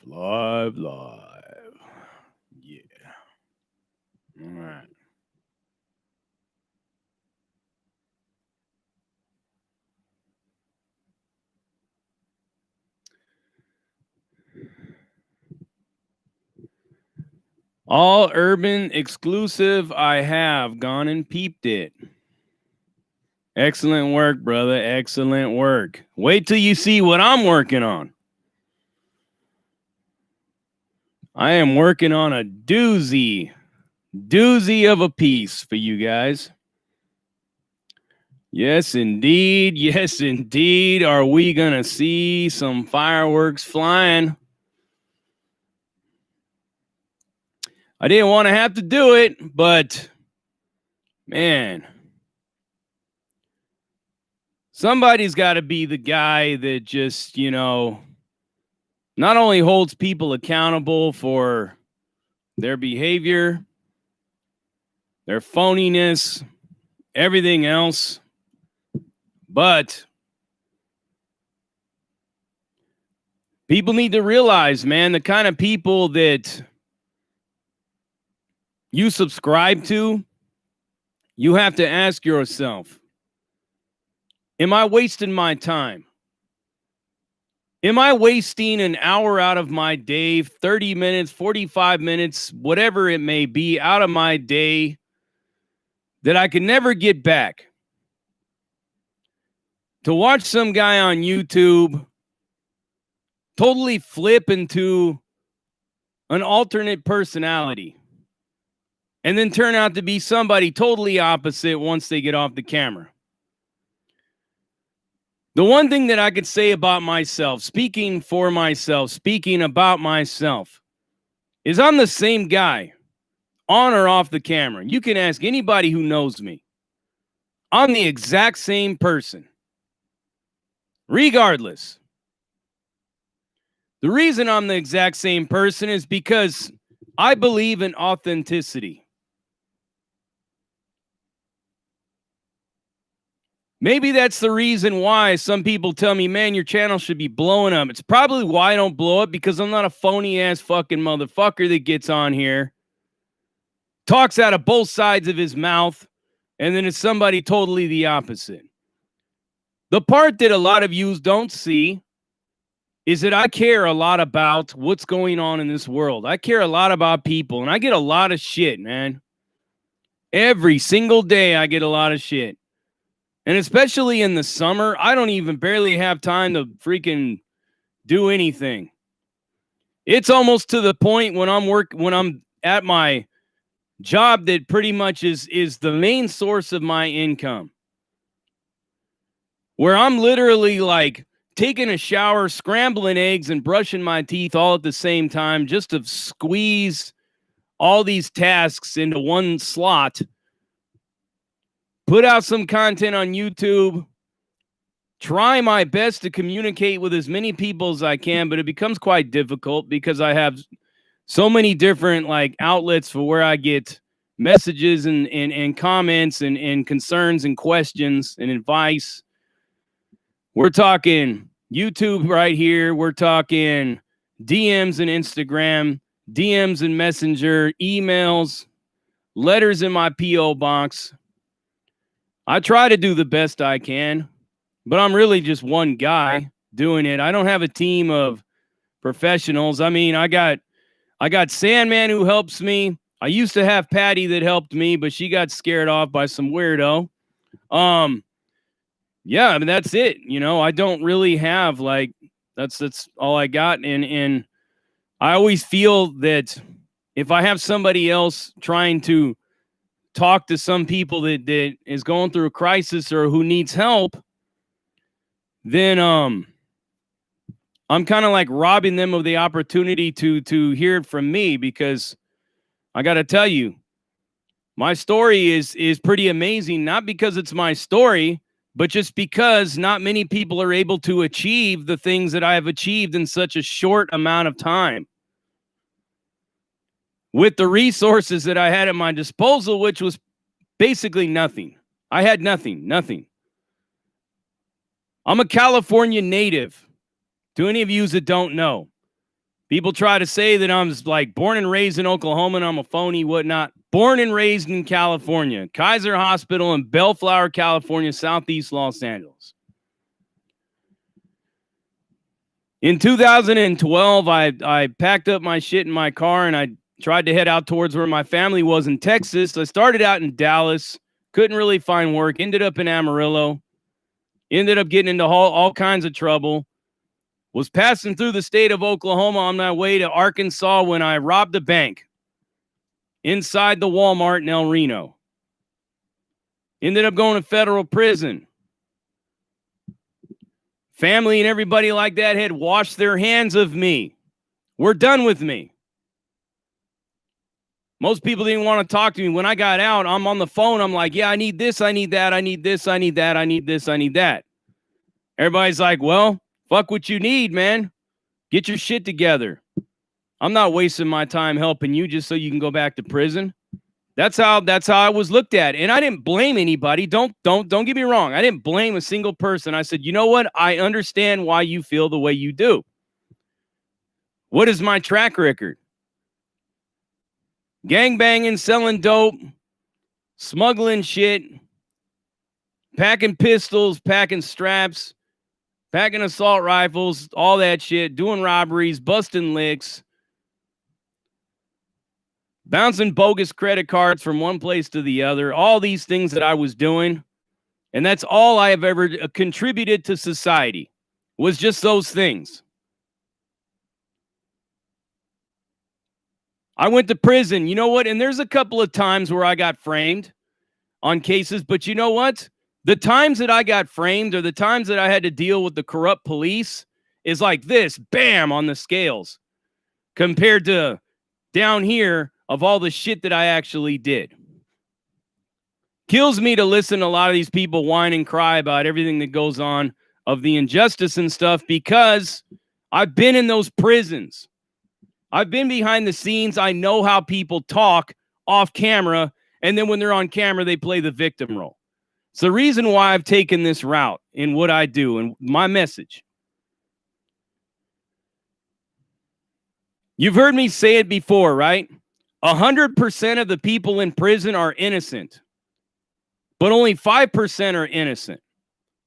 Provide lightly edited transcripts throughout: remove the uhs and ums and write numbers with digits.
Live. Yeah. All right. All urban exclusive. I have gone and peeped it. Excellent work, brother. Excellent work. Wait till you see what I'm working on. I am working on a doozy of a piece for you guys. Yes, indeed. Yes, indeed. Are we going to see some fireworks flying? I didn't want to have to do it, but man, somebody's got to be the guy that just, not only holds people accountable for their behavior, their phoniness, everything else, but people need to realize, man, the kind of people that you subscribe to, you have to ask yourself, am I wasting my time? Am I wasting an hour out of my day, 30 minutes, 45 minutes, whatever it may be, out of my day that I can never get back to watch some guy on YouTube totally flip into an alternate personality and then turn out to be somebody totally opposite once they get off the camera? The one thing that I could say about myself, speaking about myself, is I'm the same guy on or off the camera. You can ask anybody who knows me. I'm the exact same person, regardless. The reason I'm the exact same person is because I believe in authenticity. Maybe that's the reason why some people tell me, man, your channel should be blowing up. It's probably why I don't blow up, because I'm not a phony ass fucking motherfucker that gets on here, talks out of both sides of his mouth, and then it's somebody totally the opposite. The part that a lot of you don't see is that I care a lot about what's going on in this world. I care a lot about people, and I get a lot of shit, man. Every single day I get a lot of shit. And especially in the summer, I don't even barely have time to freaking do anything. It's almost to the point when I'm at my job that pretty much is the main source of my income, where I'm literally like taking a shower, scrambling eggs, and brushing my teeth all at the same time just to squeeze all these tasks into one slot, put out some content on YouTube, try my best to communicate with as many people as I can, but it becomes quite difficult because I have so many different outlets for where I get messages and comments and concerns and questions and advice. We're talking YouTube right here. We're talking DMs and Instagram, DMs and Messenger, emails, letters in my P.O. box. I try to do the best I can, but I'm really just one guy doing it. I don't have a team of professionals. I mean, I got Sandman who helps me. I used to have Patty that helped me, but she got scared off by some weirdo. Yeah, I mean, that's it. I don't really have that's all I got. And I always feel that if I have somebody else trying to talk to some people that is going through a crisis or who needs help, then I'm kind of like robbing them of the opportunity to hear it from me, because I got to tell you, my story is pretty amazing, not because it's my story, but just because not many people are able to achieve the things that I have achieved in such a short amount of time, with the resources that I had at my disposal, which was basically nothing. I had nothing. I'm a California native. To any of you that don't know, People try to say that I'm like born and raised in Oklahoma and I'm a phony, whatnot. Born and raised in California, Kaiser Hospital in Bellflower, California, Southeast Los Angeles. In 2012, I packed up my shit in my car and I tried to head out towards where my family was in Texas. I started out in Dallas, couldn't really find work, ended up in Amarillo, ended up getting into all kinds of trouble. Was passing through the state of Oklahoma on my way to Arkansas when I robbed a bank inside the Walmart in El Reno. Ended up going to federal prison. Family and everybody like that had washed their hands of me. We're done with me. Most people didn't want to talk to me. When I got out, I'm on the phone. I'm like, yeah, I need this, I need that, I need this, I need that, I need this, I need that. Everybody's like, well, fuck what you need, man. Get your shit together. I'm not wasting my time helping you just so you can go back to prison. That's how I was looked at. And I didn't blame anybody. Don't get me wrong. I didn't blame a single person. I said, you know what? I understand why you feel the way you do. What is my track record? Gangbanging, selling dope, smuggling shit, packing pistols, packing straps, packing assault rifles, all that shit, doing robberies, busting licks, bouncing bogus credit cards from one place to the other, all these things that I was doing. And that's all I have ever contributed to society, was just those things. I went to prison. You know what? And there's a couple of times where I got framed on cases, but you know what? The times that I got framed or the times that I had to deal with the corrupt police is like this, bam, on the scales compared to down here of all the shit that I actually did. Kills me to listen to a lot of these people whine and cry about everything that goes on of the injustice and stuff because I've been in those prisons. I've been behind the scenes. I know how people talk off camera, and then when they're on camera, they play the victim role. It's the reason why I've taken this route in what I do and my message. You've heard me say it before, right? 100% of the people in prison are innocent, but only 5% are innocent,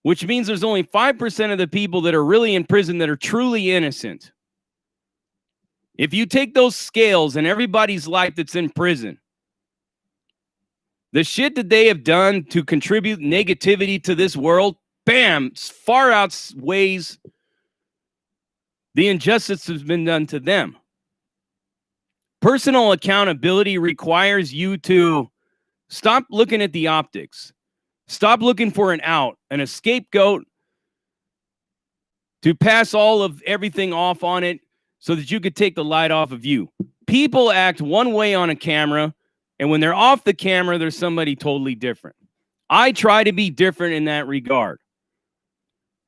which means there's only 5% of the people that are really in prison that are truly innocent. If you take those scales and everybody's life that's in prison, the shit that they have done to contribute negativity to this world, bam, far outweighs the injustice that's been done to them. Personal accountability requires you to stop looking at the optics. Stop looking for an out, a scapegoat to pass all of everything off on it so that you could take the light off of you. People act one way on a camera, and when they're off the camera, there's somebody totally different. I try to be different in that regard.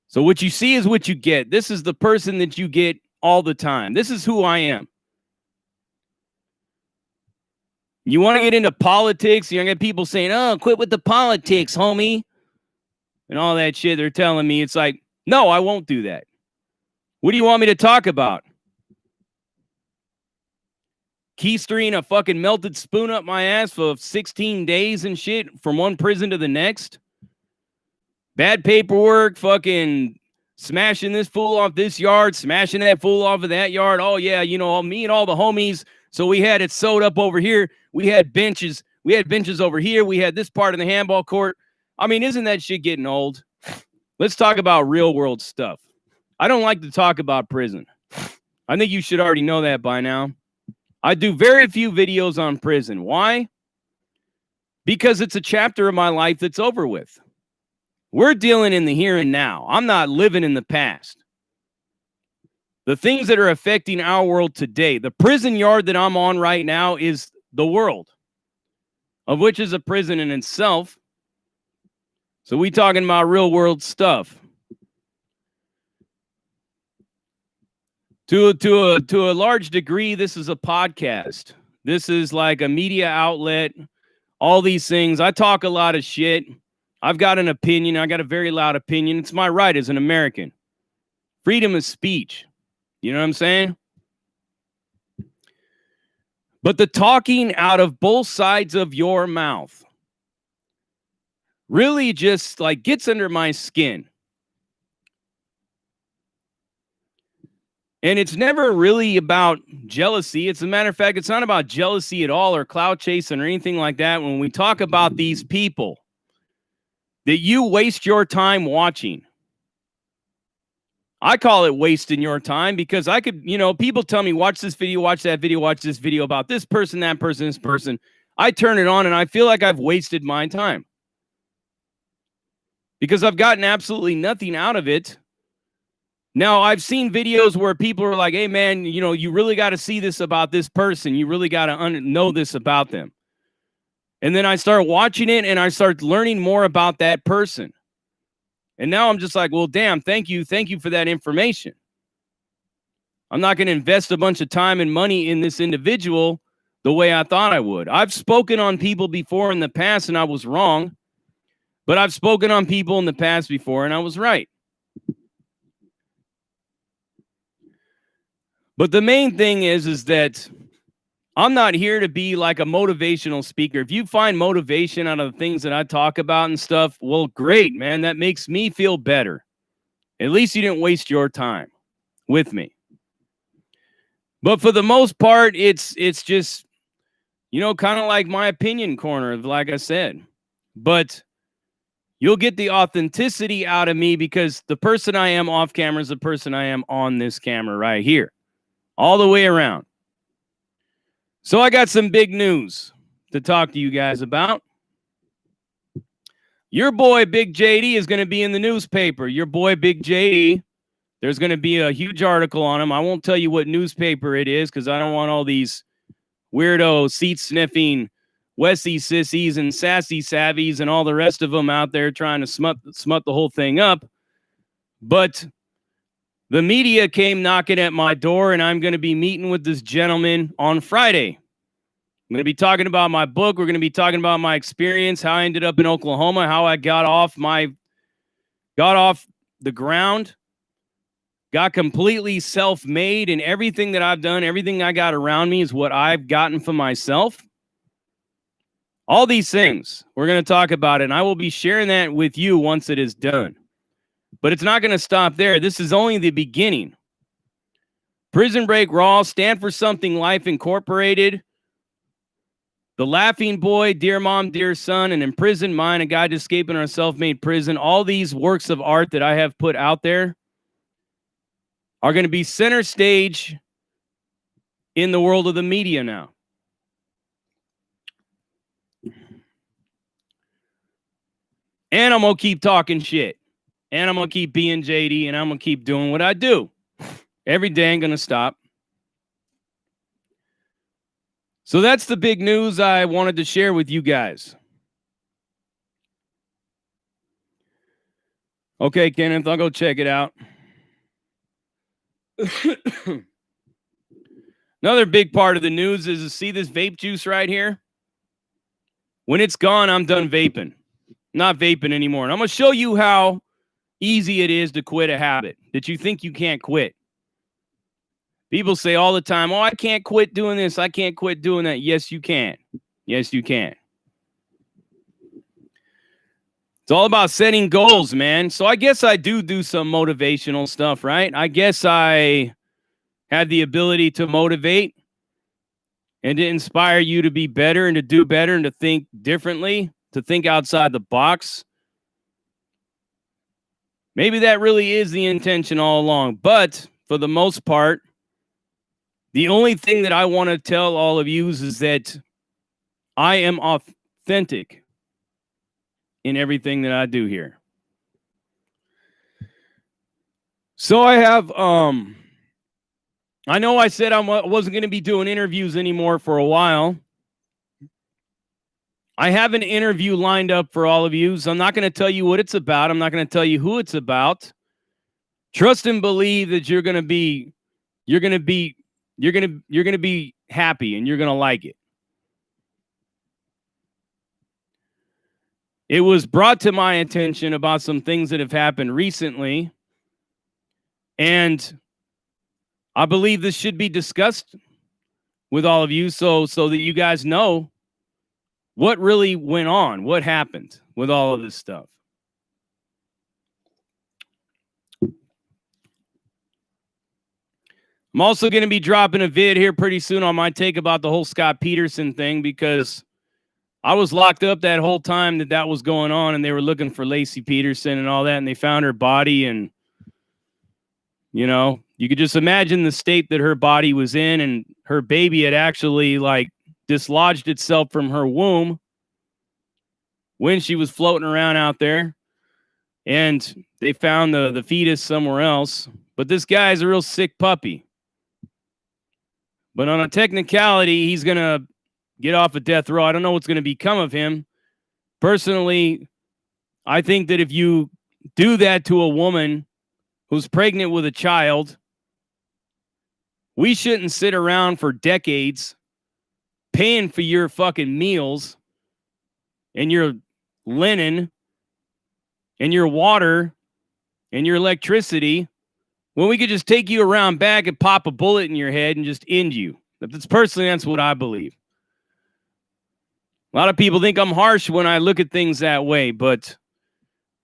So what you see is what you get. This is the person that you get all the time. This is who I am. You want to get into politics, you're going to get people saying, oh, quit with the politics, homie. And all that shit they're telling me. It's like, no, I won't do that. What do you want me to talk about? Keystering a fucking melted spoon up my ass for 16 days and shit from one prison to the next? Bad paperwork, fucking smashing this fool off this yard, smashing that fool off of that yard. Oh, yeah, you know, me and all the homies. So we had it sewed up over here. We had benches. We had benches over here. We had this part of the handball court. I mean, isn't that shit getting old? Let's talk about real world stuff. I don't like to talk about prison. I think you should already know that by now. I do very few videos on prison. Why? Because it's a chapter of my life that's over with. We're dealing in the here and now. I'm not living in the past. The things that are affecting our world today, the prison yard that I'm on right now is the world, of which is a prison in itself. So we talking about real world stuff. To a large degree, this is a podcast. This is like a media outlet, all these things. I talk a lot of shit. I've got an opinion. I got a very loud opinion. It's my right as an American. Freedom of speech. You know what I'm saying? But the talking out of both sides of your mouth really just like gets under my skin. And it's never really about jealousy. As a matter of fact, it's not about jealousy at all or clout chasing or anything like that. When we talk about these people that you waste your time watching, I call it wasting your time because I could, people tell me, watch this video, watch that video, watch this video about this person, that person, this person. I turn it on and I feel like I've wasted my time because I've gotten absolutely nothing out of it. Now, I've seen videos where people are like, hey, man, you really got to see this about this person. You really got to know this about them. And then I start watching it and I start learning more about that person. And now I'm just like, well, damn, thank you. Thank you for that information. I'm not going to invest a bunch of time and money in this individual the way I thought I would. I've spoken on people before in the past and I was wrong. But I've spoken on people in the past before and I was right. But the main thing is that I'm not here to be like a motivational speaker. If you find motivation out of the things that I talk about and stuff, well, great, man. That makes me feel better. At least you didn't waste your time with me. But for the most part, it's just, kind of like my opinion corner, like I said. But you'll get the authenticity out of me because the person I am off camera is the person I am on this camera right here. All the way around. So I got some big news to talk to you guys about. Your boy, Big JD, is going to be in the newspaper. Your boy, Big JD, there's going to be a huge article on him. I won't tell you what newspaper it is because I don't want all these weirdo, seat-sniffing, Wessie sissies and sassy savvies and all the rest of them out there trying to smut the whole thing up. But the media came knocking at my door, and I'm going to be meeting with this gentleman on Friday. I'm going to be talking about my book. We're going to be talking about my experience, how I ended up in Oklahoma, how I got off the ground, got completely self-made, and everything that I've done, everything I got around me is what I've gotten for myself. All these things, we're going to talk about it, and I will be sharing that with you once it is done. But it's not going to stop there. This is only the beginning. Prison Break Raw, Stand for Something Life Incorporated, The Laughing Boy, Dear Mom, Dear Son, An Imprisoned Mind, A Guide to Escaping Our Self-Made Prison. All these works of art that I have put out there are going to be center stage in the world of the media now. And I'm going to keep talking shit. And I'm going to keep being JD, and I'm going to keep doing what I do. Every day I'm going to stop. So that's the big news I wanted to share with you guys. Okay, Kenneth, I'll go check it out. Another big part of the news is to see this vape juice right here. When it's gone, I'm done vaping. Not vaping anymore. And I'm going to show you how easy it is to quit a habit that you think you can't quit. People say all the time, oh, I can't quit doing this. I can't quit doing that. Yes, you can. Yes, you can. It's all about setting goals, man. So I guess I do some motivational stuff, right? I guess I have the ability to motivate and to inspire you to be better and to do better and to think differently, to think outside the box. Maybe that really is the intention all along. But for the most part, the only thing that I want to tell all of you is that I am authentic in everything that I do here. So I have, I know I said I wasn't going to be doing interviews anymore for a while. I have an interview lined up for all of you, so I'm not going to tell you what it's about. I'm not going to tell you who it's about. Trust and believe that you're going to be happy and you're going to like it. It was brought to my attention about some things that have happened recently, and I believe this should be discussed with all of you so that you guys know what really went on, what happened with all of this stuff. I'm also going to be dropping a vid here pretty soon on my take about the whole Scott Peterson thing, because I was locked up that whole time that was going on, and they were looking for Lacey Peterson and all that, and they found her body, and you know, you could just imagine the state that her body was in, and her baby had actually like dislodged itself from her womb when she was floating around out there, and they found the fetus somewhere else. But this guy is a real sick puppy. But on a technicality, he's going to get off of death row. I don't know what's going to become of him. Personally, I think that if you do that to a woman who's pregnant with a child, we shouldn't sit around for decades paying for your fucking meals and your linen and your water and your electricity when we could just take you around back and pop a bullet in your head and just end you. That's what I believe. A lot of people think I'm harsh when I look at things that way, but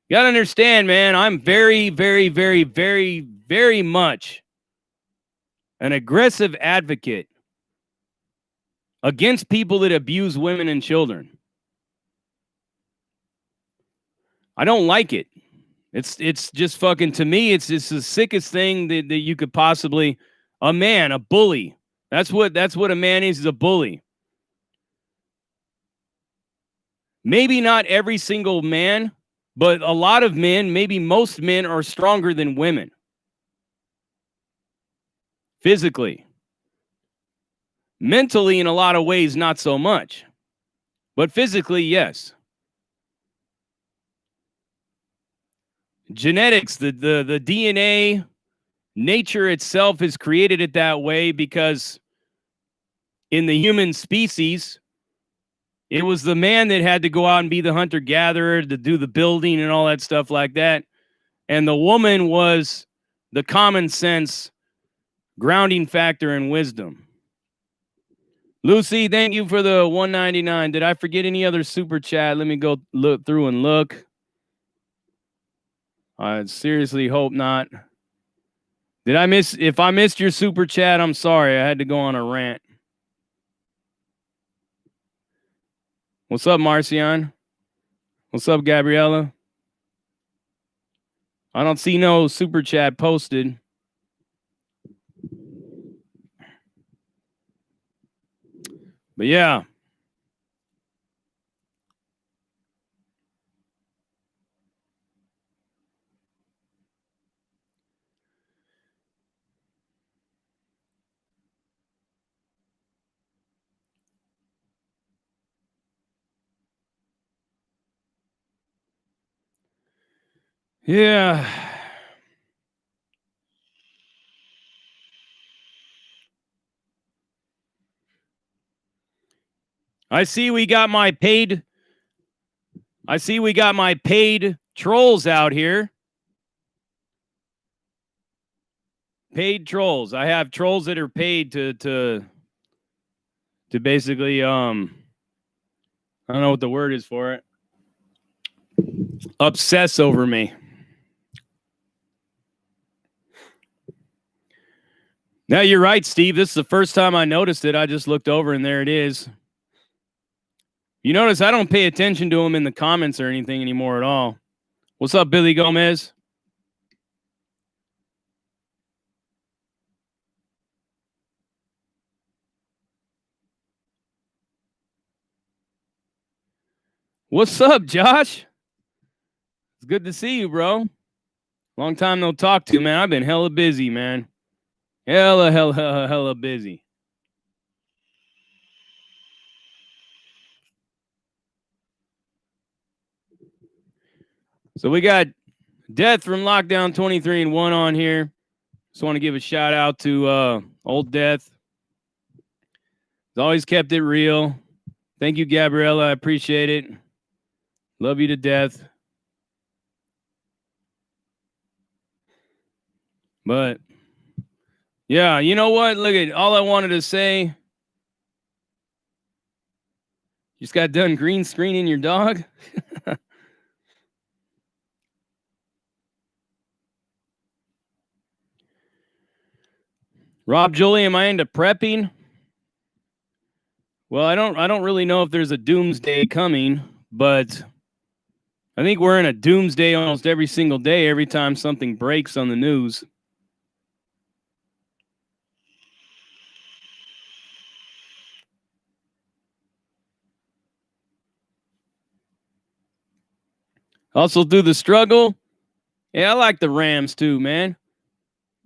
you got to understand, man, I'm very, very, very, very, very much an aggressive advocate against people that abuse women and children. I don't like it. It's just fucking, to me, it's the sickest thing that you could possibly, a bully. That's what a man is a bully. Maybe not every single man, but a lot of men, maybe most men, are stronger than women. Physically. Mentally, in a lot of ways, not so much. But physically, yes. Genetics, the DNA, nature itself has created it that way because in the human species, it was the man that had to go out and be the hunter-gatherer, to do the building and all that stuff like that. And the woman was the common sense grounding factor and wisdom. Lucy, thank you for the $1.99. Did I forget any other super chat? Let me go look through and look. I seriously hope not. If I missed your super chat, I'm sorry. I had to go on a rant. What's up, Marcion? What's up, Gabriella? I don't see no super chat posted. But yeah. Yeah. I see we got my paid trolls out here. Paid trolls. I have trolls that are paid to basically I don't know what the word is for it. Obsess over me. Now, you're right, Steve. This is the first time I noticed it. I just looked over and there it is. You notice I don't pay attention to them in the comments or anything anymore at all. What's up, Billy Gomez? What's up, Josh? It's good to see you, bro. Long time no talk to, man. I've been hella busy, man. Hella busy. So we got Death from Lockdown 23 and 1 on here. Just want to give a shout out to old Death. He's always kept it real. Thank you, Gabriella. I appreciate it. Love you to death. But yeah, you know what? Look at all I wanted to say You just got done green screening your dog? Rob Julie, am I into prepping? Well, I don't really know if there's a doomsday coming, but I think we're in a doomsday almost every single day, every time something breaks on the news. Also through the struggle. Yeah, I like the Rams too, man.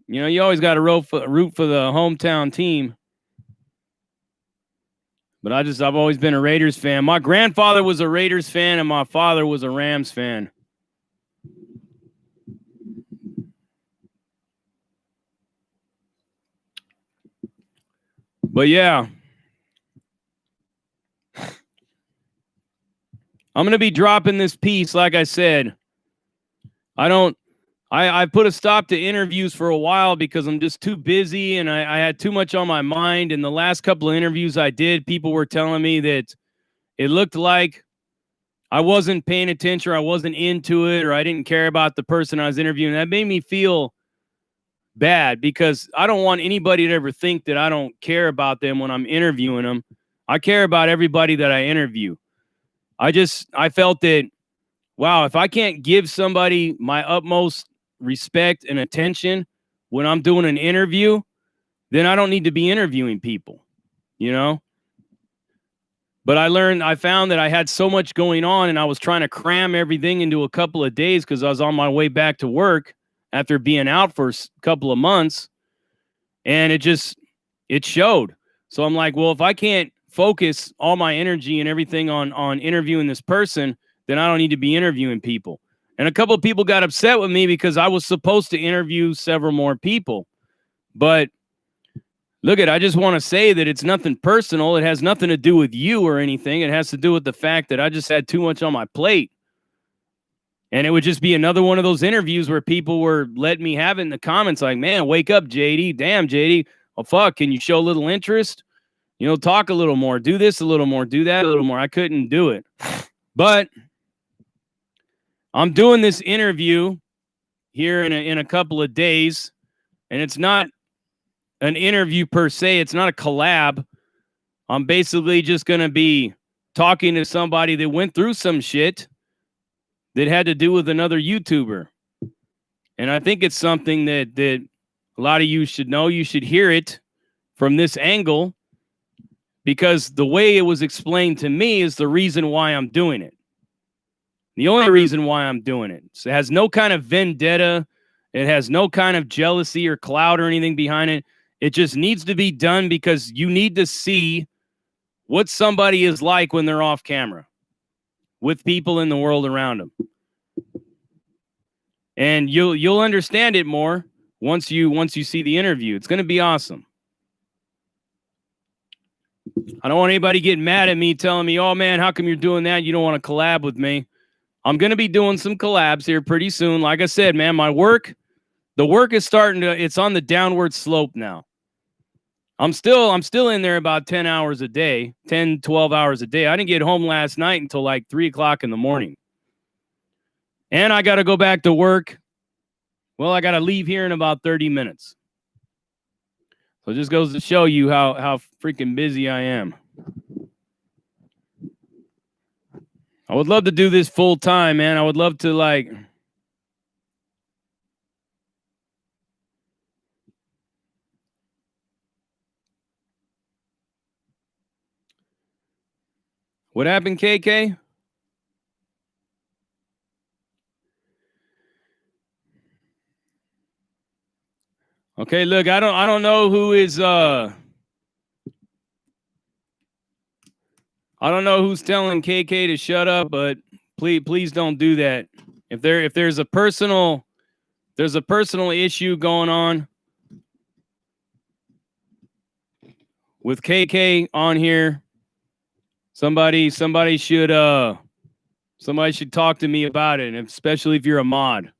You know, you always got to root for the hometown team. But I've always been a Raiders fan. My grandfather was a Raiders fan and my father was a Rams fan. But yeah, I'm going to be dropping this piece. Like I said, I put a stop to interviews for a while because I'm just too busy and I had too much on my mind. And the last couple of interviews I did, people were telling me that it looked like I wasn't paying attention, or I wasn't into it, or I didn't care about the person I was interviewing. That made me feel bad because I don't want anybody to ever think that I don't care about them when I'm interviewing them. I care about everybody that I interview. I felt that, wow, if I can't give somebody my utmost respect and attention when I'm doing an interview, then I don't need to be interviewing people, you know? But I found that I had so much going on and I was trying to cram everything into a couple of days because I was on my way back to work after being out for a couple of months. And it showed. So I'm like, well, if I can't focus all my energy and everything on interviewing this person, then I don't need to be interviewing people. And a couple of people got upset with me because I was supposed to interview several more people. But I just want to say that it's nothing personal. It has nothing to do with you or anything. It has to do with the fact that I just had too much on my plate. And it would just be another one of those interviews where people were letting me have it in the comments like, man, wake up, JD. Damn, JD. Oh, fuck. Can you show a little interest? You know, talk a little more. Do this a little more. Do that a little more. I couldn't do it. But I'm doing this interview here in a couple of days. And it's not an interview per se. It's not a collab. I'm basically just going to be talking to somebody that went through some shit that had to do with another YouTuber. And I think it's something that a lot of you should know. You should hear it from this angle because the way it was explained to me is the reason why I'm doing it. The only reason why I'm doing it. So it has no kind of vendetta. It has no kind of jealousy or clout or anything behind it. It just needs to be done because you need to see what somebody is like when they're off camera with people in the world around them. And you'll understand it more once you see the interview. It's going to be awesome. I don't want anybody getting mad at me telling me, "Oh man, how come you're doing that? You don't want to collab with me." I'm going to be doing some collabs here pretty soon. Like I said, man, the work is it's on the downward slope now. I'm still in there about 10 hours a day, 10, 12 hours a day. I didn't get home last night until like 3:00 in the morning. And I got to go back to work. Well, I got to leave here in about 30 minutes. So it just goes to show you how freaking busy I am. I would love to do this full time, man. I would love to like... What happened, KK? Okay, look, I don't know who is I don't know who's telling KK to shut up, but please don't do that. If there's a personal issue going on with KK on here, somebody should talk to me about it, especially if you're a mod.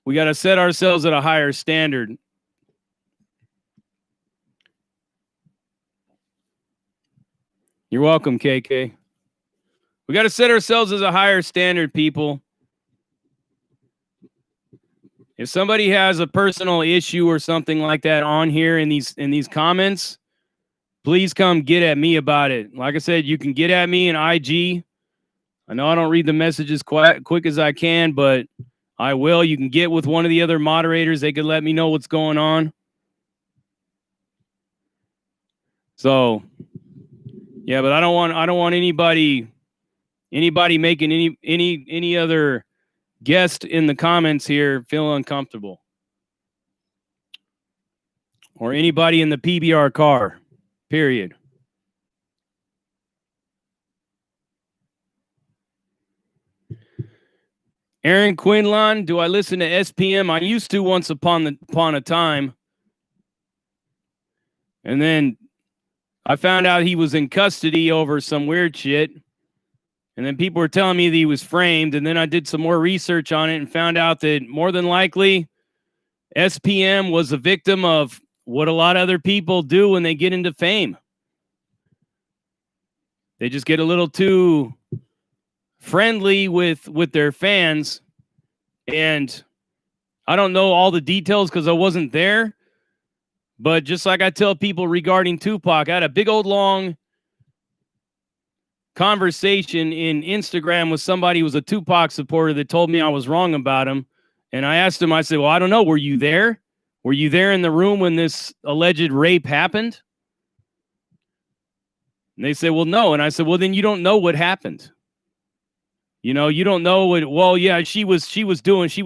We got to set ourselves at a higher standard. You're welcome, KK. We got to set ourselves as a higher standard, people. If somebody has a personal issue or something like that on here in these comments, please come get at me about it. Like I said, you can get at me in IG. I know I don't read the messages quite quick as I can, but I will. You can get with one of the other moderators. They could let me know what's going on. So, yeah, but I don't want anybody making any other guest in the comments here feel uncomfortable, or anybody in the PBR car. Period. Aaron Quinlan, do I listen to SPM? I used to once upon a time. And then I found out he was in custody over some weird shit. And then people were telling me that he was framed. And then I did some more research on it and found out that more than likely SPM was a victim of what a lot of other people do when they get into fame. They just get a little too friendly with their fans. And I don't know all the details because I wasn't there. But just like I tell people regarding Tupac, I had a big old long conversation in Instagram with somebody who was a Tupac supporter that told me I was wrong about him. And I asked him, I said, well, I don't know. Were you there? Were you there in the room when this alleged rape happened? And they said, well, no. And I said, well, then you don't know what happened. You know, you don't know what, well, yeah, she was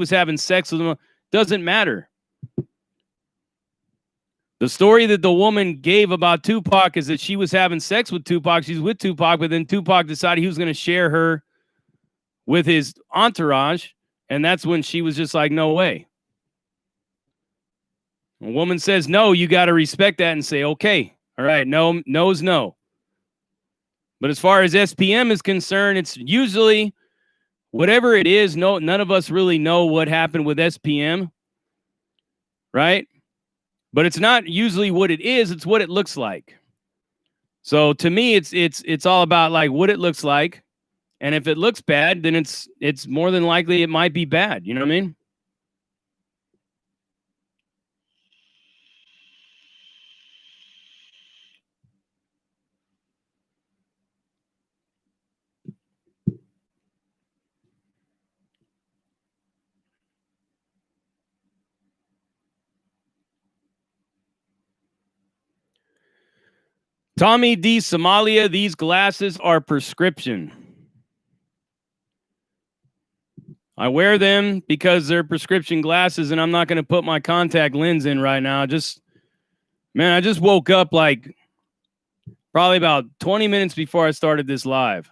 having sex with him. Doesn't matter. The story that the woman gave about Tupac is that she was having sex with Tupac. She's with Tupac, but then Tupac decided he was going to share her with his entourage. And that's when she was just like, no way. A woman says no, you got to respect that and say, okay, all right, no is no. But as far as SPM is concerned, it's usually whatever it is. No, none of us really know what happened with SPM, right? But it's not usually what it is, it's what it looks like. So to me, it's all about like what it looks like. And if it looks bad, then it's more than likely it might be bad. You know what I mean? Tommy D. Somalia, these glasses are prescription. I wear them because they're prescription glasses, and I'm not going to put my contact lens in right now. I just woke up like probably about 20 minutes before I started this live.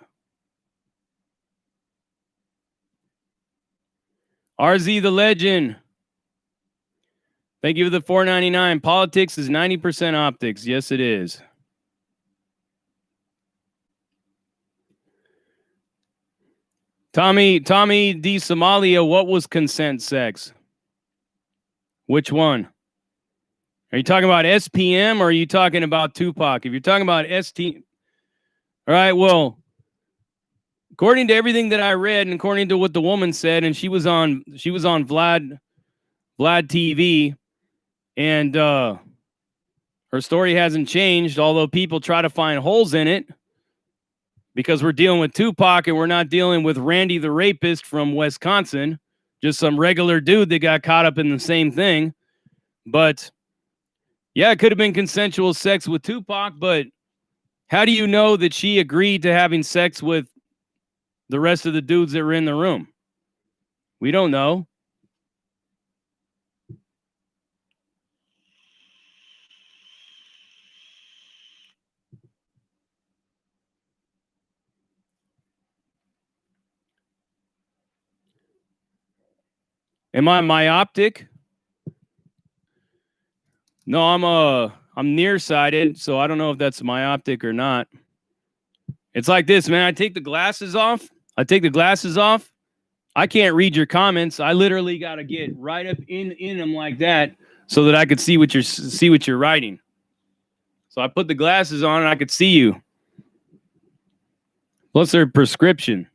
RZ the Legend. Thank you for the $4.99. Politics is 90% optics. Yes, it is. Tommy D. Somalia, what was consent sex? Which one? Are you talking about SPM or are you talking about Tupac? If you're talking about ST, all right, well, according to everything that I read and according to what the woman said, and she was on Vlad TV, and her story hasn't changed, although people try to find holes in it. Because we're dealing with Tupac and we're not dealing with Randy the rapist from Wisconsin, just some regular dude that got caught up in the same thing. But yeah, it could have been consensual sex with Tupac, but how do you know that she agreed to having sex with the rest of the dudes that were in the room? We don't know. Am I myopic? No, I'm nearsighted, so I don't know if that's myopic or not. It's like this, man. I take the glasses off. I can't read your comments. I literally got to get right up in them like that so that I could see what you're writing. So I put the glasses on and I could see you. Plus their prescription.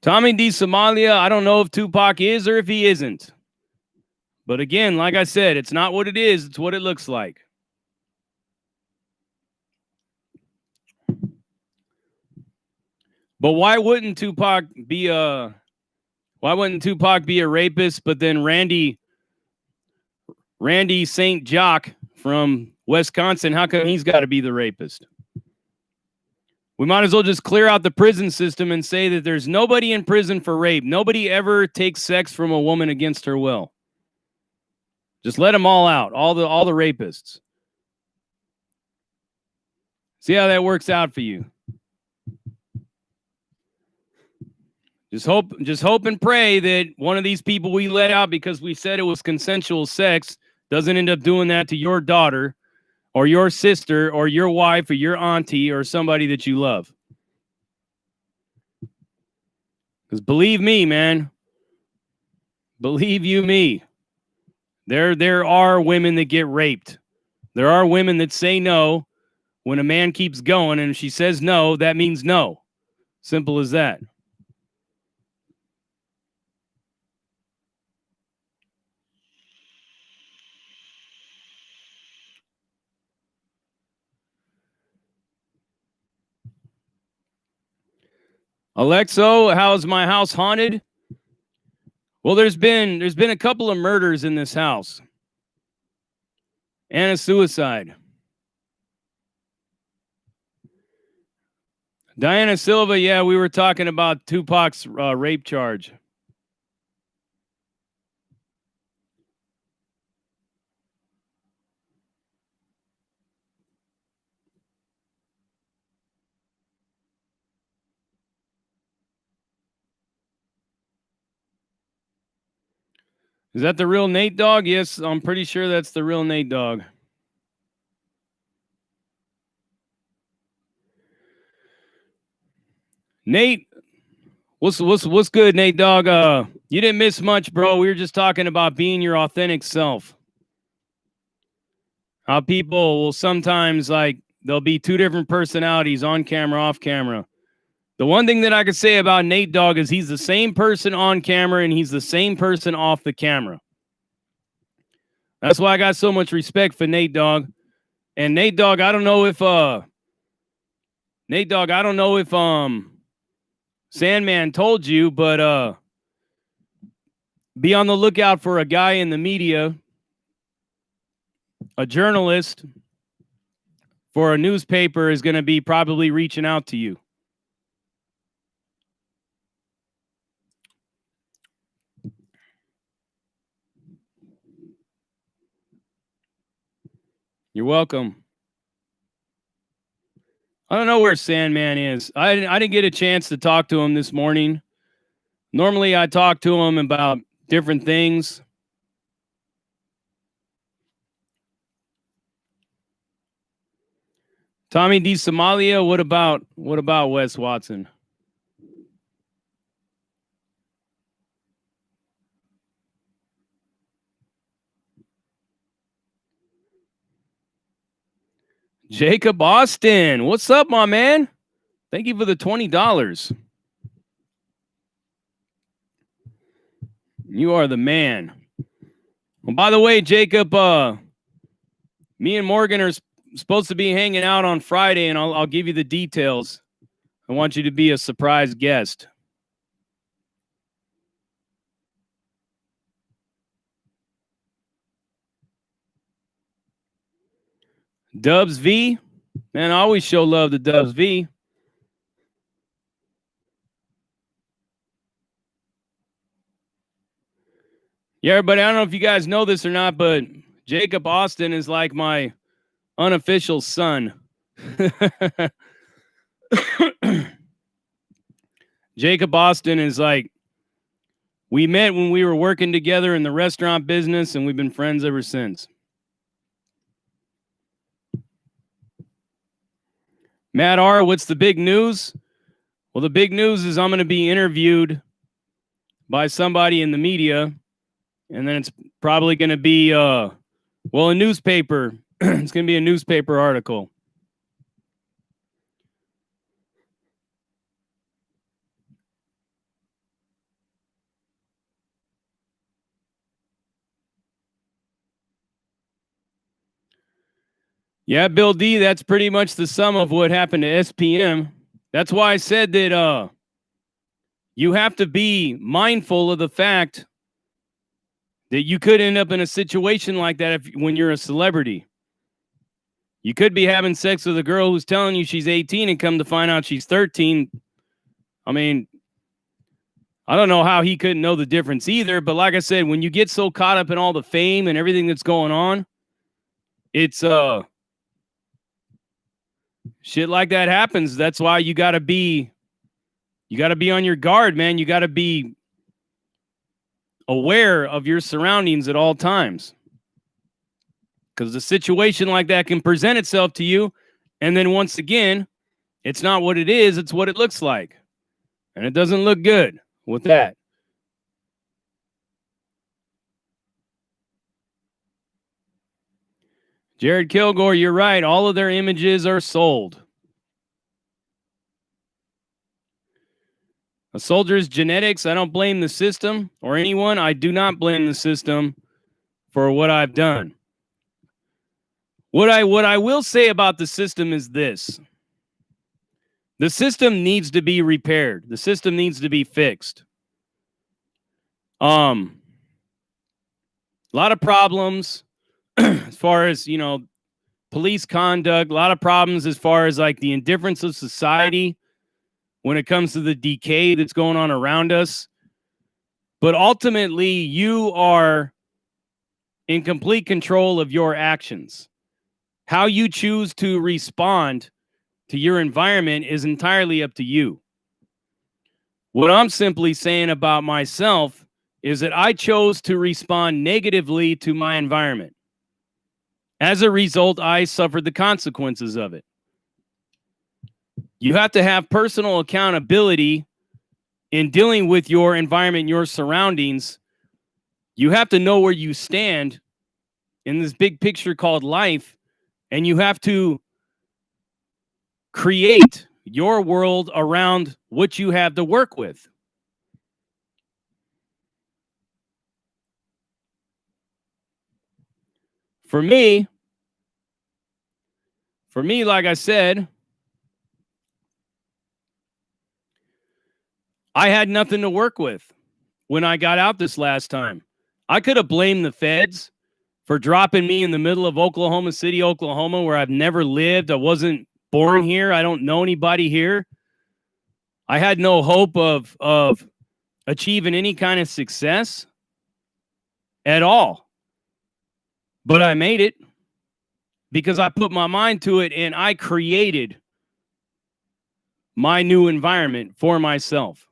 Tommy D. Somalia, I don't know if Tupac is or if he isn't. But again, like I said, it's not what it is, it's what it looks like. But why wouldn't Tupac be a rapist, but then Randy St. Jock from Wisconsin, how come he's got to be the rapist? We might as well just clear out the prison system and say that there's nobody in prison for rape. Nobody ever takes sex from a woman against her will. Just let them all out, all the rapists. See how that works out for you. Just hope and pray that one of these people we let out because we said it was consensual sex doesn't end up doing that to your daughter or your sister or your wife or your auntie or somebody that you love. Because believe me, man, believe you me, there are women that get raped. There are women that say no when a man keeps going, and if she says no, that means no. Simple as that. Alexo, how's my house haunted? Well, there's been a couple of murders in this house and a suicide. Diana Silva, yeah, we were talking about Tupac's rape charge. Is that the real Nate Dogg? Yes, I'm pretty sure that's the real Nate Dogg. Nate, what's good, Nate Dogg? You didn't miss much, bro. We were just talking about being your authentic self. How people will sometimes there'll be two different personalities on camera, off camera. The one thing that I could say about Nate Dogg is he's the same person on camera and he's the same person off the camera. That's why I got so much respect for Nate Dogg. And Nate Dogg, I don't know if Sandman told you, but be on the lookout for a guy in the media, a journalist for a newspaper is going to be probably reaching out to you. You're welcome. I don't know where Sandman is. I didn't get a chance to talk to him this morning. Normally, I talk to him about different things. Tommy D. Somalia, what about Wes Watson? Jacob Austin, what's up, my man? Thank you for the $20. You are the man. Well, by the way, Jacob, me and Morgan are supposed to be hanging out on Friday, and I'll give you the details. I want you to be a surprise guest. Dubs V, man, I always show love to Dubs V. Yeah, everybody, I don't know if you guys know this or not, but Jacob Austin is like my unofficial son. Jacob Austin is like, we met when we were working together in the restaurant business, and we've been friends ever since. Matt R., what's the big news? Well, the big news is I'm going to be interviewed by somebody in the media, and then it's probably going to be, a newspaper. It's going to be a newspaper article. Yeah, Bill D, that's pretty much the sum of what happened to SPM. That's why I said that you have to be mindful of the fact that you could end up in a situation like that when you're a celebrity. You could be having sex with a girl who's telling you she's 18 and come to find out she's 13. I mean, I don't know how he couldn't know the difference either. But like I said, when you get so caught up in all the fame and everything that's going on, it's shit like that happens. That's why you gotta be on your guard, man. You gotta be aware of your surroundings at all times. Because a situation like that can present itself to you. And then once again, it's not what it is, it's what it looks like. And it doesn't look good with that. Jared Kilgore, you're right. All of their images are sold. A soldier's genetics, I don't blame the system or anyone. I do not blame the system for what I've done. What I will say about the system is this. The system needs to be repaired. The system needs to be fixed. A lot of problems as far as, police conduct, a lot of problems as far as like the indifference of society when it comes to the decay that's going on around us. But ultimately, you are in complete control of your actions. How you choose to respond to your environment is entirely up to you. What I'm simply saying about myself is that I chose to respond negatively to my environment. As a result, I suffered the consequences of it. You have to have personal accountability in dealing with your environment, your surroundings. You have to know where you stand in this big picture called life, and you have to create your world around what you have to work with. For me, like I said, I had nothing to work with when I got out this last time. I could have blamed the feds for dropping me in the middle of Oklahoma City, Oklahoma, where I've never lived. I wasn't born here. I don't know anybody here. I had no hope of achieving any kind of success at all. But I made it because I put my mind to it and I created my new environment for myself.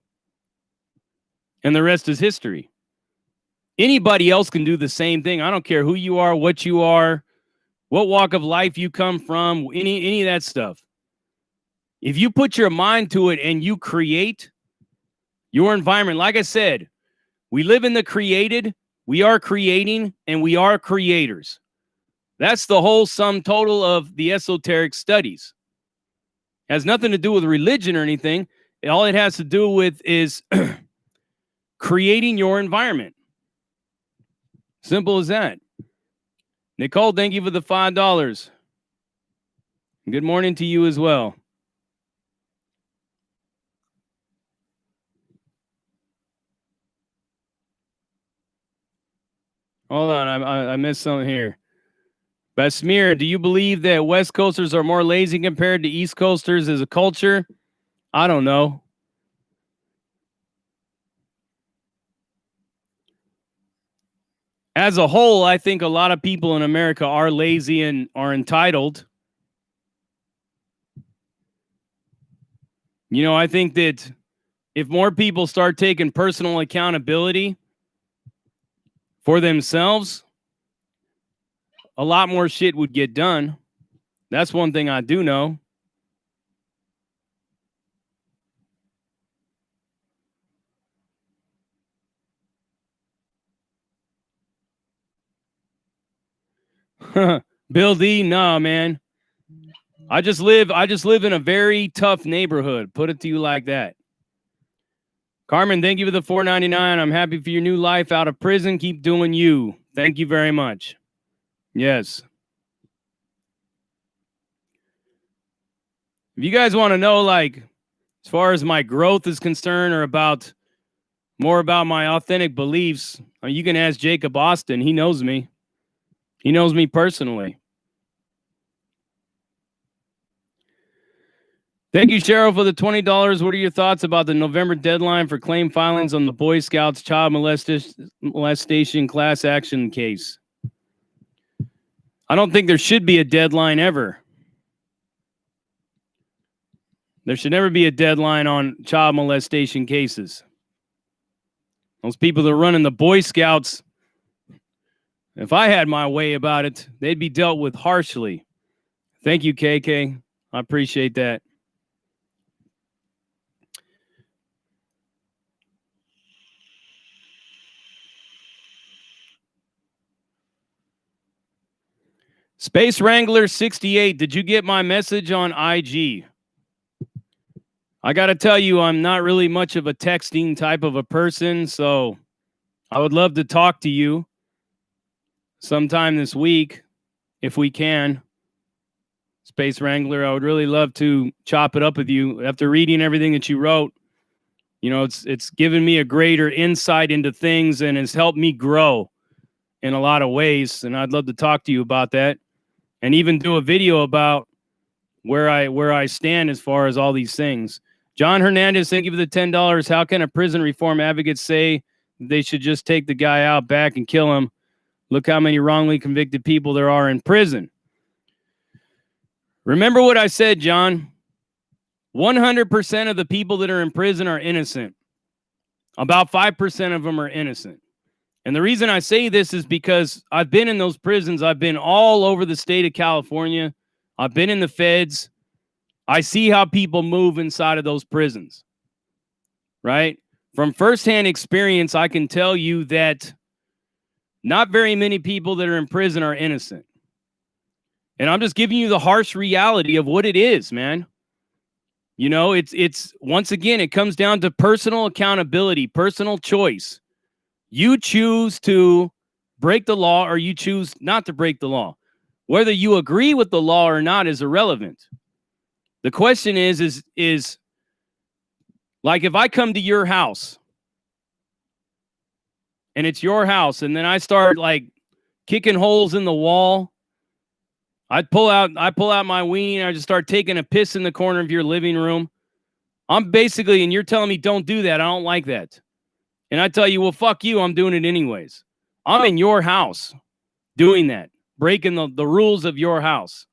And the rest is history. Anybody else can do the same thing. I don't care who you are, what walk of life you come from, any of that stuff. If you put your mind to it and you create your environment, like I said, we live in the created, we are creating, and we are creators. That's the whole sum total of the esoteric studies. It has nothing to do with religion or anything. All it has to do with is creating your environment. Simple as that. Nicole, thank you for the $5. Good morning to you as well. Hold on, I missed something here. Basmir, do you believe that West Coasters are more lazy compared to East Coasters as a culture? I don't know. As a whole, I think a lot of people in America are lazy and are entitled. I think that if more people start taking personal accountability for themselves, a lot more shit would get done. That's one thing I do know. Bill D, nah, man. I just live in a very tough neighborhood. Put it to you like that. Carmen, thank you for the $4.99. I'm happy for your new life out of prison. Keep doing you. Thank you very much. Yes. If you guys want to know, like, as far as my growth is concerned, or about more about my authentic beliefs, you can ask Jacob Austin. He knows me. He knows me personally. Thank you, Cheryl, for the $20. What are your thoughts about the November deadline for claim filings on the Boy Scouts child molestation class action case? I don't think there should be a deadline ever. There should never be a deadline on child molestation cases. Those people that are running the Boy Scouts, if I had my way about it, they'd be dealt with harshly. Thank you, KK. I appreciate that. Space Wrangler 68, did you get my message on IG? I got to tell you, I'm not really much of a texting type of a person, so I would love to talk to you sometime this week, if we can. Space Wrangler, I would really love to chop it up with you. After reading everything that you wrote, you know, it's given me a greater insight into things and has helped me grow in a lot of ways, and I'd love to talk to you about that and even do a video about where I stand as far as all these things. John Hernandez, thank you for the $10. How can a prison reform advocate say they should just take the guy out back and kill him? Look how many wrongly convicted people there are in prison. Remember what I said, John. 100% of the people that are in prison are innocent. About 5% of them are innocent. And the reason I say this is because I've been in those prisons. I've been all over the state of California. I've been in the feds. I see how people move inside of those prisons, right? From firsthand experience, I can tell you that not very many people that are in prison are innocent. And I'm just giving you the harsh reality of what it is, man. You know, it's once again, it comes down to personal accountability, personal choice. You choose to break the law or you choose not to break the law. Whether you agree with the law or not is irrelevant. The question is like if I come to your house and it's your house and then I start like kicking holes in the wall, I pull out my weenie and I just start taking a piss in the corner of your living room. I'm basically, and you're telling me don't do that. I don't like that. And I tell you, well, fuck you. I'm doing it anyways. I'm in your house doing that, breaking the rules of your house.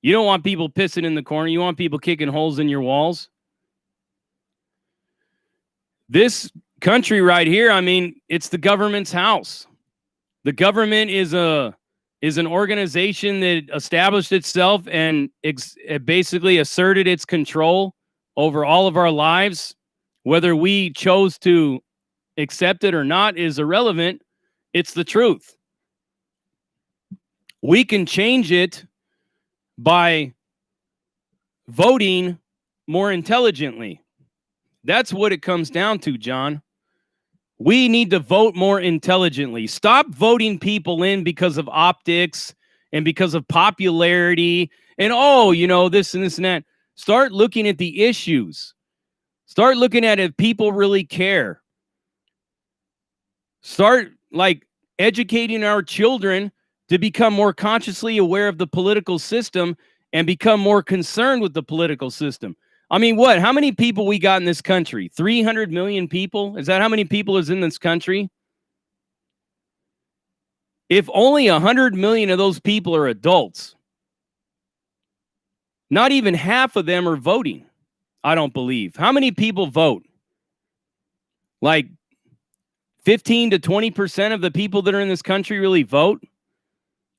You don't want people pissing in the corner. You want people kicking holes in your walls. This country right here, I mean, it's the government's house. The government is an organization that established itself and it basically asserted its control over all of our lives. Whether we chose to accept it or not is irrelevant. It's the truth. We can change it by voting more intelligently. That's what it comes down to, John. We need to vote more intelligently. Stop voting people in because of optics and because of popularity and, oh, you know, this and this and that. Start looking at the issues. Start looking at if people really care. Start, like, educating our children to become more consciously aware of the political system and become more concerned with the political system. I mean, what? How many people we got in this country? 300 million people? Is that how many people is in this country? If only 100 million of those people are adults, not even half of them are voting, I don't believe. How many people vote? Like 15 to 20% of the people that are in this country really vote?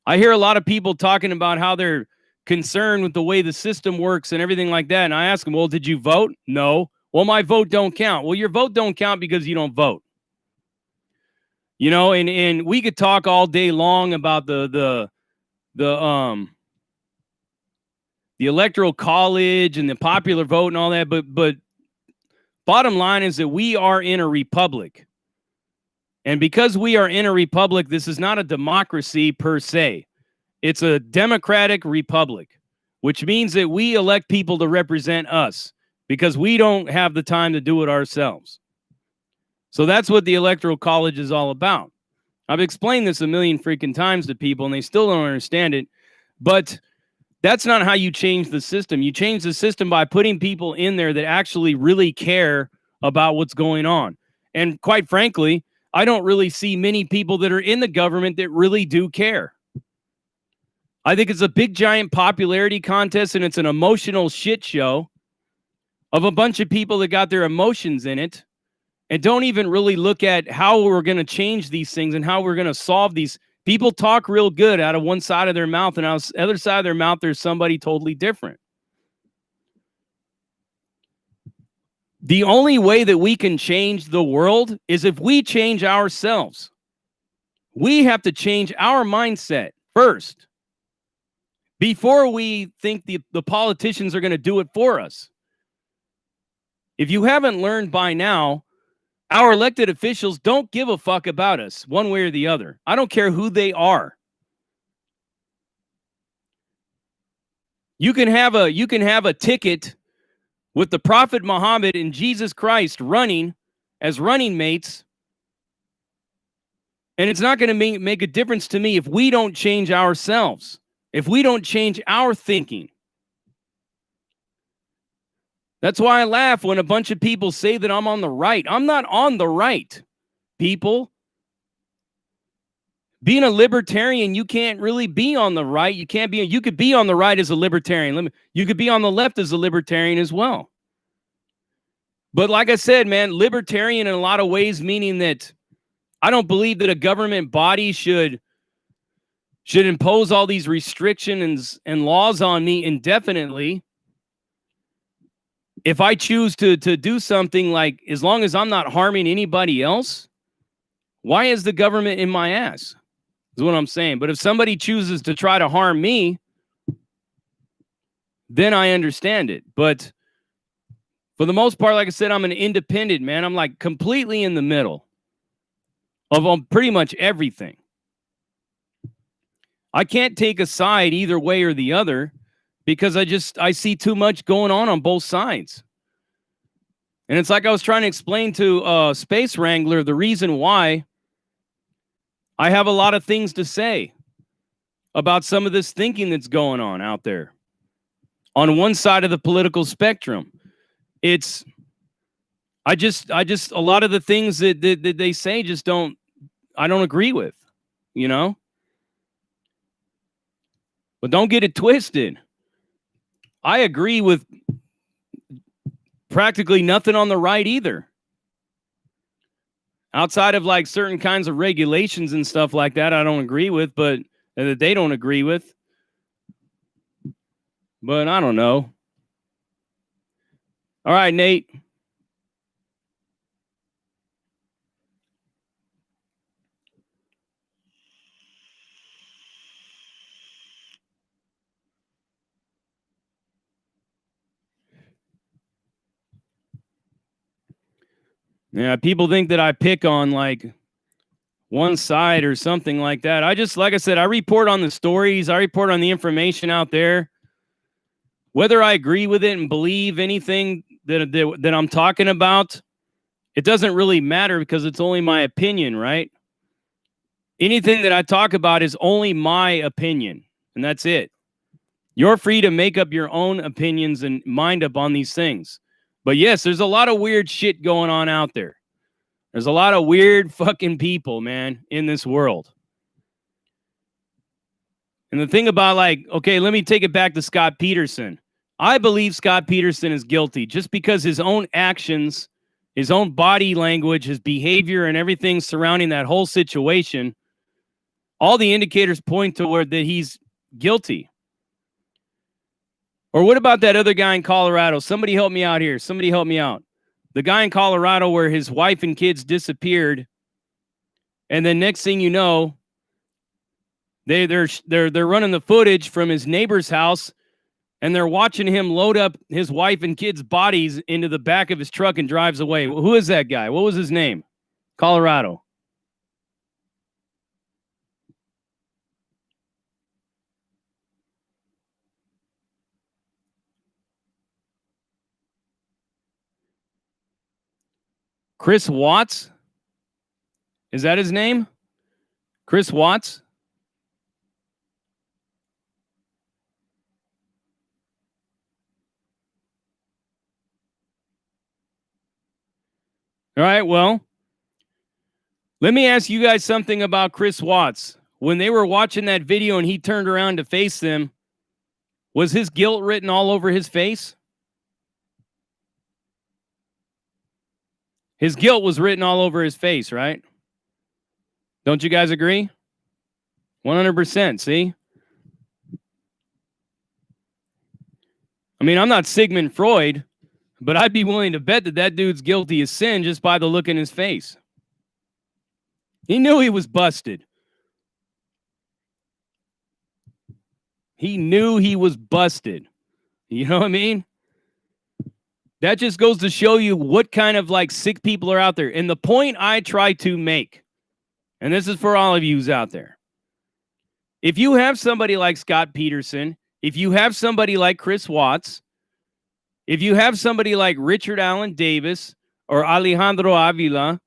I hear a lot of people talking about how they're concerned with the way the system works and everything like that. And I ask them, well, did you vote? No. Well, my vote don't count. Well, your vote don't count because you don't vote. You know, and we could talk all day long about the electoral college and the popular vote and all that, but bottom line is that we are in a republic. And because we are in a republic, this is not a democracy per se. It's a democratic republic. which means that we elect people to represent us because we don't have the time to do it ourselves. So that's what the Electoral College is all about. I've explained this a million freaking times to people, and they still don't understand it. But that's not how you change the system. You change the system by putting people in there that actually really care about what's going on. And quite frankly, I don't really see many people that are in the government that really do care. I think it's a big, giant popularity contest, and it's an emotional shit show of a bunch of people that got their emotions in it and don't even really look at how we're going to change these things and how we're going to solve these. People talk real good out of one side of their mouth, and out the other side of their mouth, there's somebody totally different. The only way that we can change the world is if we change ourselves. We have to change our mindset first before we think the politicians are going to do it for us. If you haven't learned by now, our elected officials don't give a fuck about us one way or the other. I don't care who they are. You can have a ticket with the Prophet Muhammad and Jesus Christ running as running mates, and it's not going to make a difference to me if we don't change ourselves, if we don't change our thinking. That's why I laugh when a bunch of people say that I'm on the right. I'm not on the right, people. Being a libertarian, you can't really be on the right. You could be on the right as a libertarian. You could be on the left as a libertarian as well. But like I said, man, libertarian in a lot of ways, meaning that I don't believe that a government body should impose all these restrictions and laws on me indefinitely. If I choose to do something, like, as long as I'm not harming anybody else, why is the government in my ass? Is what I'm saying. But if somebody chooses to try to harm me, then I understand it. But for the most part, like I said, I'm an independent, man. I'm like completely in the middle of pretty much everything. I can't take a side either way or the other because I see too much going on both sides. And it's like I was trying to explain to Space Wrangler the reason why I have a lot of things to say about some of this thinking that's going on out there. On one side of the political spectrum, I just a lot of the things that they say I don't agree with, you know? But don't get it twisted. I agree with practically nothing on the right either. Outside of like certain kinds of regulations and stuff like that, I don't agree with, but that they don't agree with. But I don't know. All right, Nate. Yeah, people think that I pick on like one side or something like that. Like I said, I report on the stories. I report on the information out there. Whether I agree with it and believe anything that I'm talking about, it doesn't really matter because it's only my opinion, right? Anything that I talk about is only my opinion, and that's it. You're free to make up your own opinions and mind up on these things. But yes, there's a lot of weird shit going on out there. There's a lot of weird fucking people, man, in this world. And the thing about, like, okay, let me take it back to Scott Peterson. I believe Scott Peterson is guilty just because his own actions, his own body language, his behavior, and everything surrounding that whole situation, all the indicators point toward that he's guilty. Or what about that other guy in Colorado? Somebody help me out here. Somebody help me out. The guy in Colorado where his wife and kids disappeared, and then next thing you know, they're running the footage from his neighbor's house, and they're watching him load up his wife and kids' bodies into the back of his truck and drives away. Who is that guy? What was his name? Colorado. Chris Watts? Is that his name? Chris Watts? All right, well, let me ask you guys something about Chris Watts. When they were watching that video and he turned around to face them, was his guilt written all over his face? His guilt was written all over his face, right? Don't you guys agree? 100%, see? I mean, I'm not Sigmund Freud, but I'd be willing to bet that that dude's guilty as sin just by the look in his face. He knew he was busted. He knew he was busted. You know what I mean? That just goes to show you what kind of like sick people are out there. And the point I try to make, and this is for all of yous out there, if you have somebody like Scott Peterson, if you have somebody like Chris Watts, if you have somebody like Richard Allen Davis or Alejandro Avila,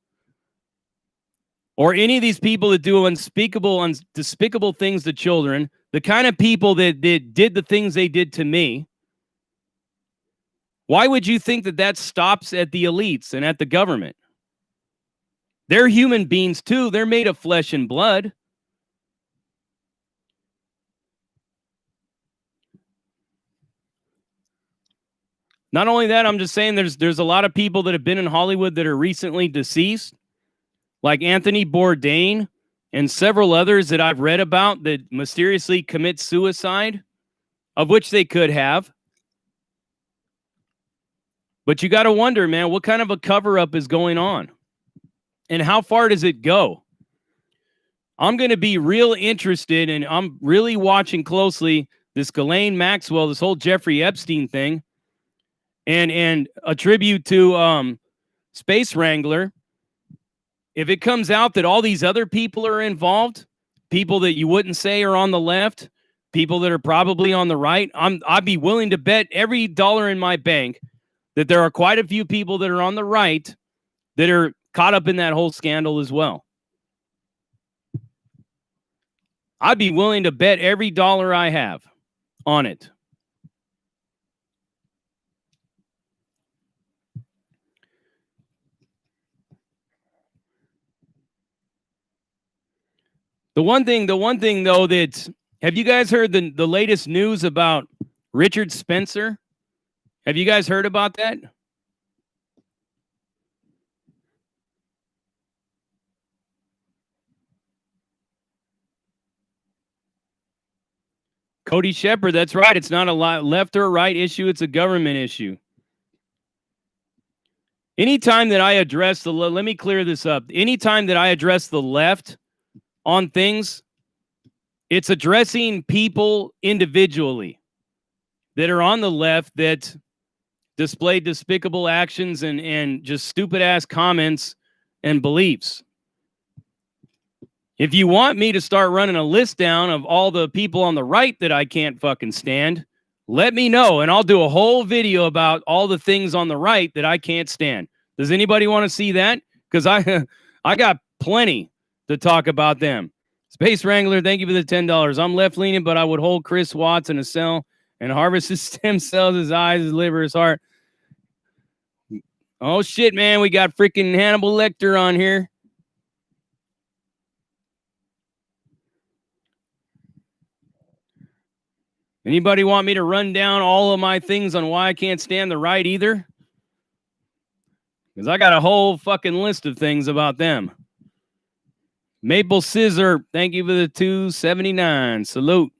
or any of these people that do unspeakable, despicable things to children, the kind of people that did the things they did to me, why would you think that that stops at the elites and at the government? They're human beings too. They're made of flesh and blood. Not only that, I'm just saying there's a lot of people that have been in Hollywood that are recently deceased, like Anthony Bourdain and several others that I've read about that mysteriously commit suicide, of which they could have. But you got to wonder, man, what kind of a cover-up is going on? And how far does it go? I'm going to be real interested, and I'm really watching closely this Ghislaine Maxwell, this whole Jeffrey Epstein thing, and a tribute to Space Wrangler. If it comes out that all these other people are involved, people that you wouldn't say are on the left, people that are probably on the right, I'd be willing to bet every dollar in my bank that there are quite a few people that are on the right that are caught up in that whole scandal as well. I'd be willing to bet every dollar I have on it. The one thing though, that have you guys heard the latest news about Richard Spencer? Have you guys heard about that? Cody Shepard, that's right. It's not a left or right issue. It's a government issue. Anytime that I address let me clear this up. Anytime that I address the left on things, it's addressing people individually that are on the left that display despicable actions and just stupid ass comments and beliefs. If you want me to start running a list down of all the people on the right that I can't fucking stand, let me know, and I'll do a whole video about all the things on the right that I can't stand. Does anybody want to see that? Because I got plenty to talk about them. Space Wrangler, thank you for the $10. I'm left-leaning, but I would hold Chris Watts in a cell and harvest his stem cells, his eyes, his liver, his heart. Oh, shit, man. We got freaking Hannibal Lecter on here. Anybody want me to run down all of my things on why I can't stand the right either? Because I got a whole fucking list of things about them. Maple Scissor, thank you for the $2.79. Salute.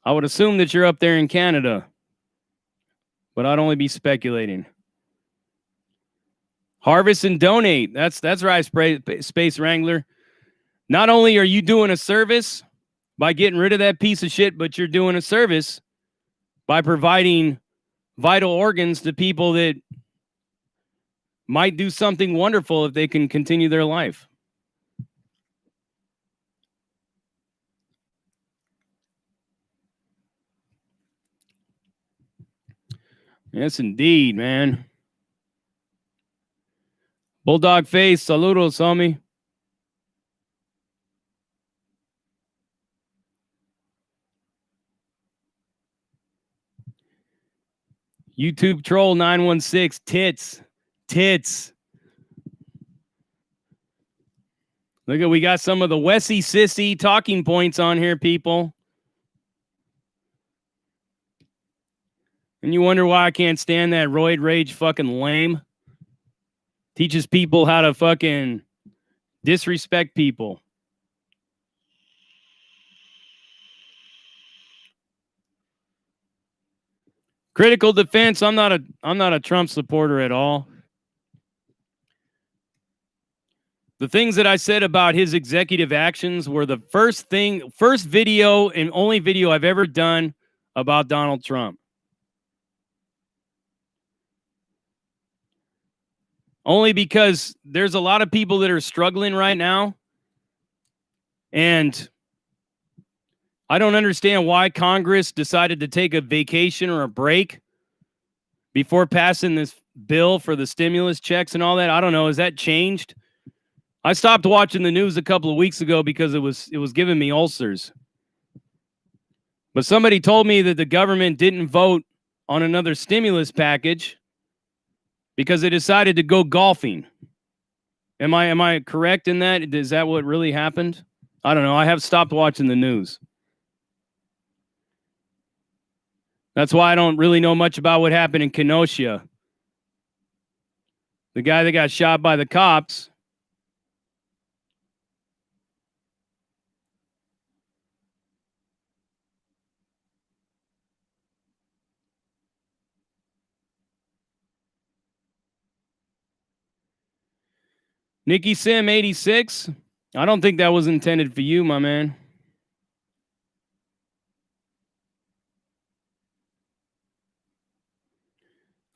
I would assume that you're up there in Canada, but I'd only be speculating. Harvest and donate. That's right, Space Wrangler. Not only are you doing a service by getting rid of that piece of shit, but you're doing a service by providing vital organs to people that might do something wonderful if they can continue their life. Yes, indeed, man. Bulldog face, saludos, homie. YouTube troll 916, tits. Look at, we got some of the Wessie Sissy talking points on here, people. And you wonder why I can't stand that roid rage fucking lame. Teaches people how to fucking disrespect people. Critical defense, I'm not a Trump supporter at all. The things that I said about his executive actions were the first video and only video I've ever done about Donald Trump. Only because there's a lot of people that are struggling right now. And I don't understand why Congress decided to take a vacation or a break before passing this bill for the stimulus checks and all that. I don't know. Has that changed? I stopped watching the news a couple of weeks ago because it was giving me ulcers. But somebody told me that the government didn't vote on another stimulus package because they decided to go golfing. Am I correct in that? Is that what really happened? I don't know. I have stopped watching the news. That's why I don't really know much about what happened in Kenosha. The guy that got shot by the cops. Nikki Sim 86. I don't think that was intended for you, my man.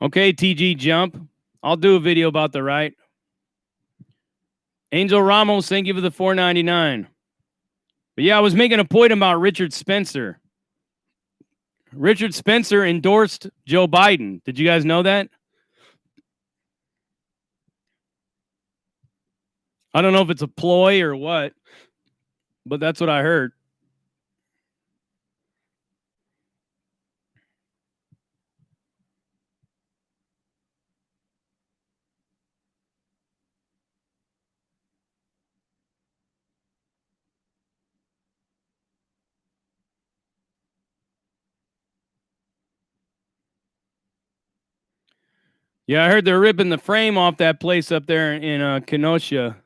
Okay, TG Jump. I'll do a video about the right. Angel Ramos, thank you for the $4.99. But yeah, I was making a point about Richard Spencer. Richard Spencer endorsed Joe Biden. Did you guys know that? I don't know if it's a ploy or what, but that's what I heard. Yeah, I heard they're ripping the frame off that place up there in Kenosha.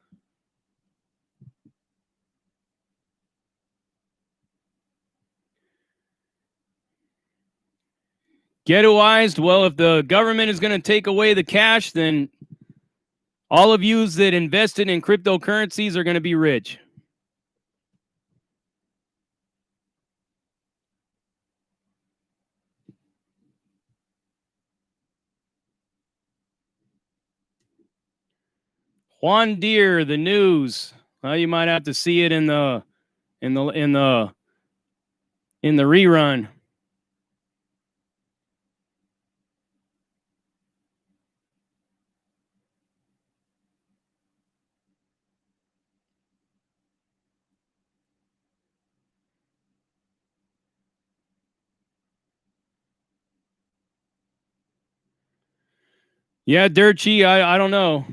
Ghettoized. Well, if the government is going to take away the cash, then all of you that invested in cryptocurrencies are going to be rich. Juan Deere, the news. Well, you might have to see it in the rerun. Yeah, Dirty, I don't know.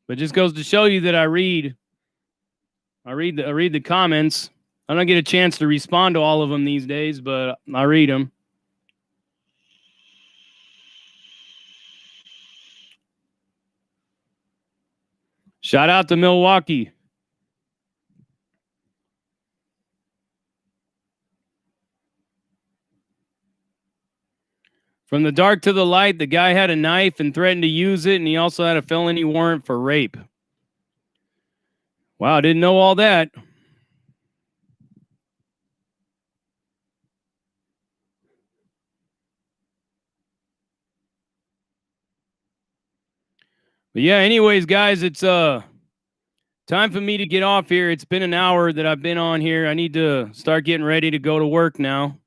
But it just goes to show you that I read the comments. I don't get a chance to respond to all of them these days, but I read them. Shout out to Milwaukee. From the dark to the light, the guy had a knife and threatened to use it, and he also had a felony warrant for rape. Wow, didn't know all that. But yeah, anyways, guys, it's time for me to get off here. It's been an hour that I've been on here. I need to start getting ready to go to work now.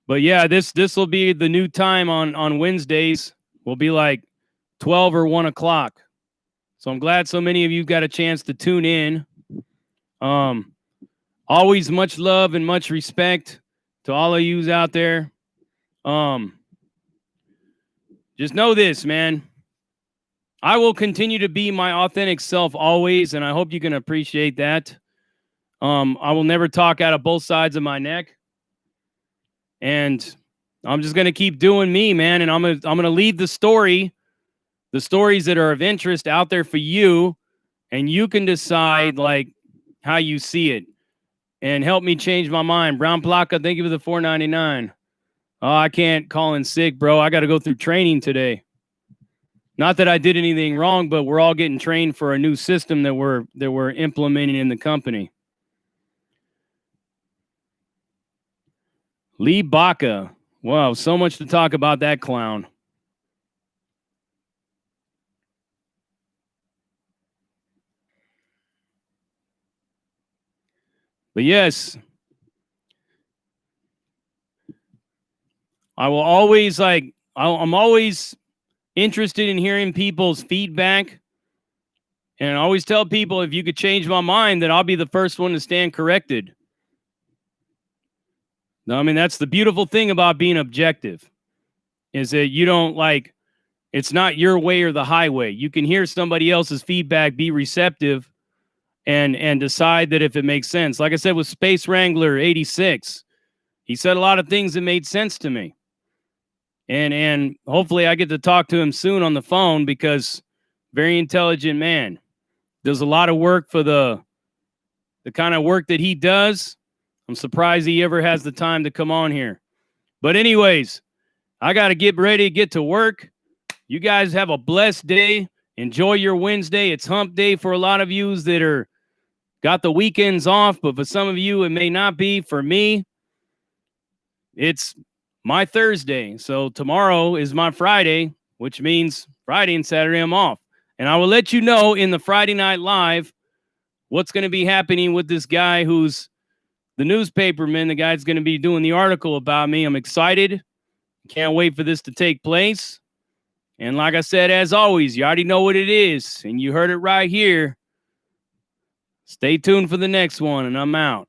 But yeah, this will be the new time on Wednesdays. will be like 12 or 1 o'clock. So I'm glad so many of you got a chance to tune in. Always much love and much respect to all of yous out there. Just know this, man. I will continue to be my authentic self always, and I hope you can appreciate that. I will never talk out of both sides of my neck. And I'm just going to keep doing me, man, and I'm going to leave the stories that are of interest out there for you, and you can decide like how you see it and help me change my mind. Brown Plaka, thank you for the $4.99. Oh, I can't call in sick, bro. I got to go through training today. Not that I did anything wrong, but we're all getting trained for a new system that we're implementing in the company. Lee Baca. Wow, so much to talk about that clown. But yes, I will always I'm always interested in hearing people's feedback. And I always tell people, if you could change my mind, that I'll be the first one to stand corrected. No, I mean, that's the beautiful thing about being objective, is that you don't it's not your way or the highway. You can hear somebody else's feedback, be receptive, and decide that if it makes sense. Like I said with Space Wrangler 86, he said a lot of things that made sense to me. And hopefully I get to talk to him soon on the phone, because very intelligent man. Does a lot of work for the kind of work that he does. I'm surprised he ever has the time to come on here. But anyways, I got to get ready to get to work. You guys have a blessed day. Enjoy your Wednesday. It's hump day for a lot of you that got the weekends off, but for some of you, it may not be. For me, it's my Thursday. So tomorrow is my Friday, which means Friday and Saturday I'm off. And I will let you know in the Friday Night Live what's going to be happening with this guy who's the newspaperman. The guy's going to be doing the article about me. I'm excited. Can't wait for this to take place. And like I said, as always, you already know what it is, and you heard it right here. Stay tuned for the next one, and I'm out.